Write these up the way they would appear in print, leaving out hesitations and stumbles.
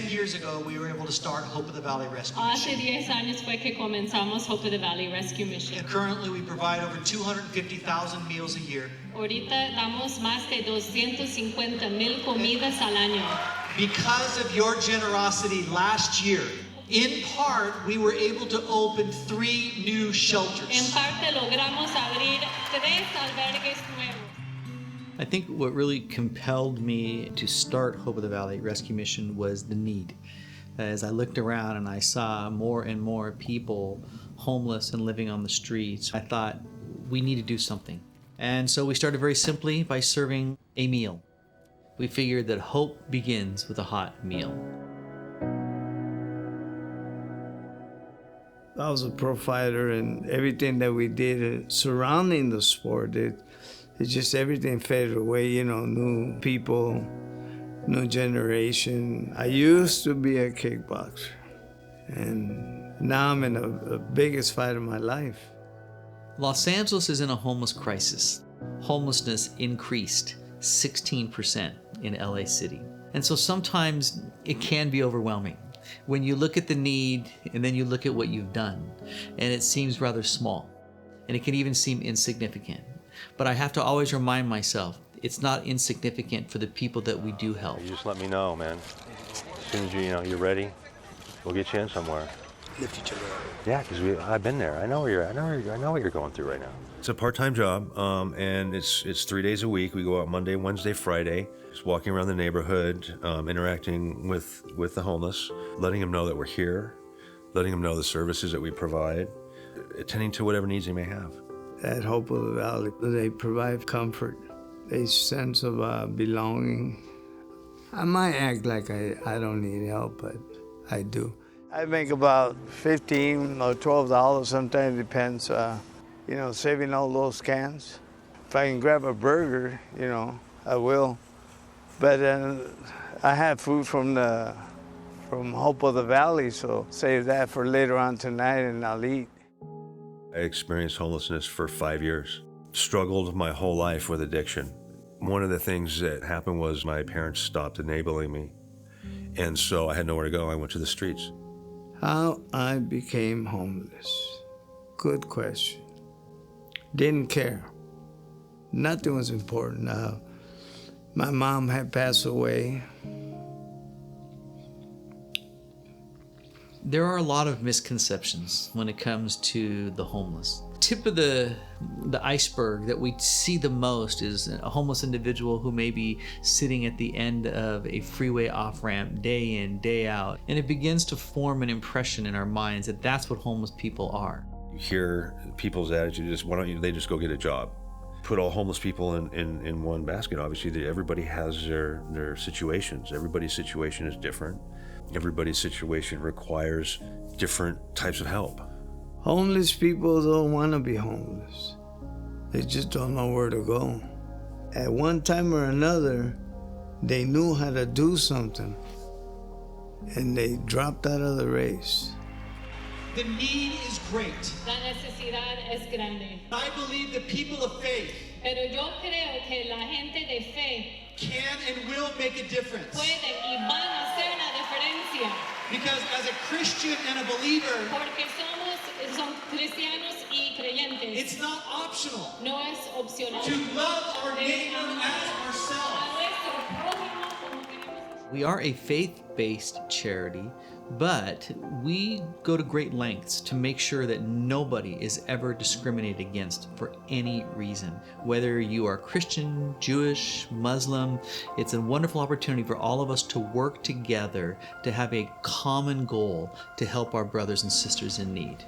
10 years ago, we were able to start Hope of the Valley Rescue Hace Mission. 10 años fue que comenzamos Hope of the Valley Rescue Mission. And currently, we provide over 250,000 meals a year. Ahorita damos más de 250,000 comidas al año. Because of your generosity last year, in part, we were able to open 3 new shelters. En parte logramos abrir 3 albergues nuevos. I think what really compelled me to start Hope of the Valley Rescue Mission was the need. As I looked around and I saw more and more people homeless and living on the streets, I thought, we need to do something. And so we started very simply by serving a meal. We figured that hope begins with a hot meal. I was a pro fighter, and everything that we did surrounding the sport, it's just everything faded away, you know, new people, new generation. I used to be a kickboxer, and now I'm in the biggest fight of my life. Los Angeles is in a homeless crisis. Homelessness increased 16% in LA City. And so sometimes it can be overwhelming when you look at the need and then you look at what you've done, and it seems rather small, and it can even seem insignificant. But I have to always remind myself, it's not insignificant for the people that we do help. You just let me know, man. As soon as you're ready, we'll get you in somewhere. Lift each other up. Yeah, because I've been there. I know where you're at. I know what you're going through right now. It's a part-time job, and it's 3 days a week. We go out Monday, Wednesday, Friday, just walking around the neighborhood, interacting with the homeless, letting them know that we're here, letting them know the services that we provide, attending to whatever needs they may have. At Hope of the Valley, they provide comfort, a sense of belonging. I might act like I don't need help, but I do. I make about $15 or $12, sometimes depends, saving all those cans. If I can grab a burger, I will. But I have food from Hope of the Valley, so save that for later on tonight and I'll eat. I experienced homelessness for 5 years. Struggled my whole life with addiction. One of the things that happened was my parents stopped enabling me. And so I had nowhere to go. I went to the streets. How I became homeless. Good question. Didn't care. Nothing was important. My mom had passed away. There are a lot of misconceptions when it comes to the homeless. Tip of the iceberg that we see the most is a homeless individual who may be sitting at the end of a freeway off-ramp day in, day out, and it begins to form an impression in our minds that that's what homeless people are. You hear people's attitude is, why don't they just go get a job? Put all homeless people in one basket. Obviously, everybody has their situations. Everybody's situation is different. Everybody's situation requires different types of help. Homeless people don't want to be homeless. They just don't know where to go. At one time or another, they knew how to do something, and they dropped out of the race. The need is great. La necesidad es grande. I believe the people of faith Pero yo creo que la gente de fe can and will make a difference. pueden y van a hacer la diferencia. Because as a Christian and a believer, Porque son cristianos y creyentes. it's not optional No es opcional. to love our neighbor as ourselves. A nuestro prójimo como queremos. We are a faith-based charity, but we go to great lengths to make sure that nobody is ever discriminated against for any reason. Whether you are Christian, Jewish, Muslim, it's a wonderful opportunity for all of us to work together to have a common goal to help our brothers and sisters in need.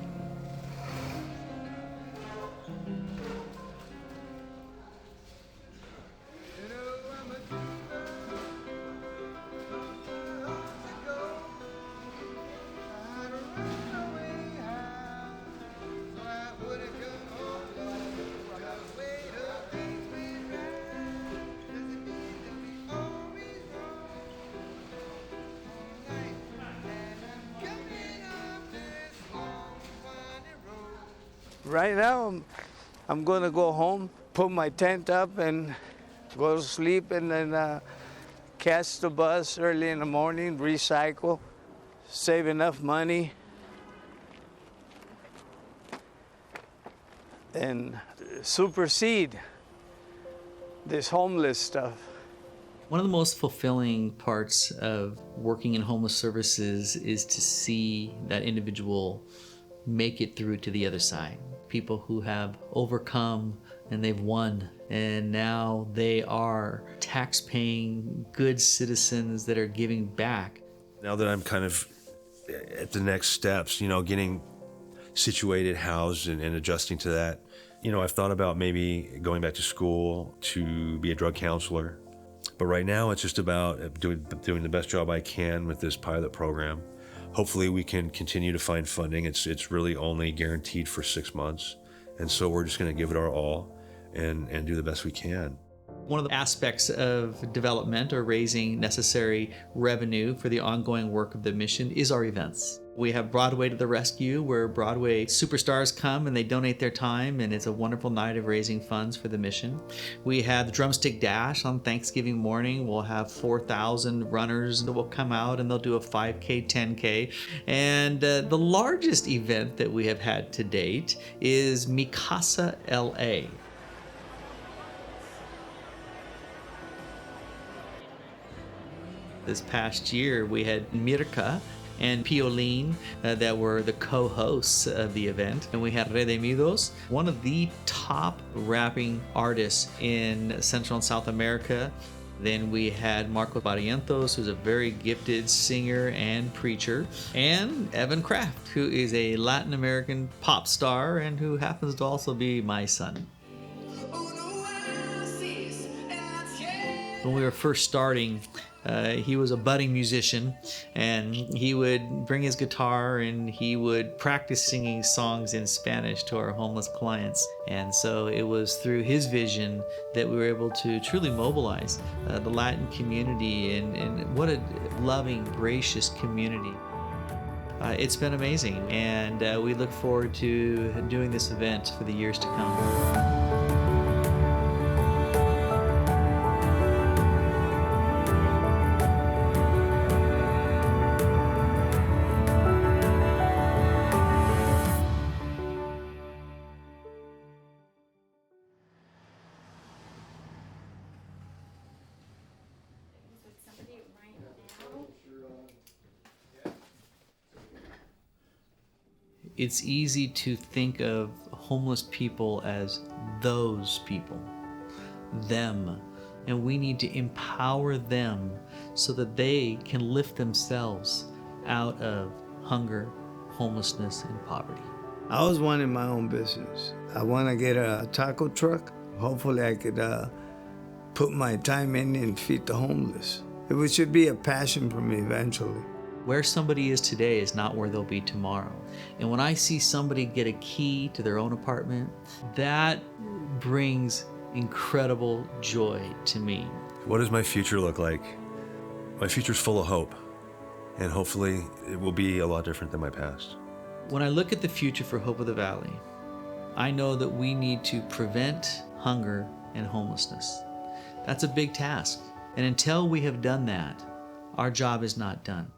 Right now, I'm gonna go home, put my tent up and go to sleep, and then catch the bus early in the morning, recycle, save enough money, and supersede this homeless stuff. One of the most fulfilling parts of working in homeless services is to see that individual make it through to the other side. People who have overcome and they've won, and now they are tax-paying, good citizens that are giving back. Now that I'm kind of at the next steps, getting situated, housed, and adjusting to that, I've thought about maybe going back to school to be a drug counselor. But right now, it's just about doing the best job I can with this pilot program. Hopefully, we can continue to find funding. It's really only guaranteed for 6 months. And so we're just going to give it our all and do the best we can. One of the aspects of development or raising necessary revenue for the ongoing work of the mission is our events. We have Broadway to the Rescue, where Broadway superstars come and they donate their time, and it's a wonderful night of raising funds for the mission. We have the Drumstick Dash on Thanksgiving morning. We'll have 4,000 runners that will come out and they'll do a 5K, 10K. And the largest event that we have had to date is Mikasa LA. This past year, we had Mirka and Piolín that were the co-hosts of the event. And we had Redimidos, one of the top rapping artists in Central and South America. Then we had Marco Barrientos, who's a very gifted singer and preacher, and Evan Kraft, who is a Latin American pop star and who happens to also be my son. When we were first starting, he was a budding musician, and he would bring his guitar and he would practice singing songs in Spanish to our homeless clients. And so it was through his vision that we were able to truly mobilize the Latin community, and what a loving, gracious community. It's been amazing, and we look forward to doing this event for the years to come. It's easy to think of homeless people as those people, them, and we need to empower them so that they can lift themselves out of hunger, homelessness, and poverty. I was wanting my own business. I want to get a taco truck. Hopefully I could put my time in and feed the homeless. It should be a passion for me eventually. Where somebody is today is not where they'll be tomorrow. And when I see somebody get a key to their own apartment, that brings incredible joy to me. What does my future look like? My future's full of hope, and hopefully it will be a lot different than my past. When I look at the future for Hope of the Valley, I know that we need to prevent hunger and homelessness. That's a big task. And until we have done that, our job is not done.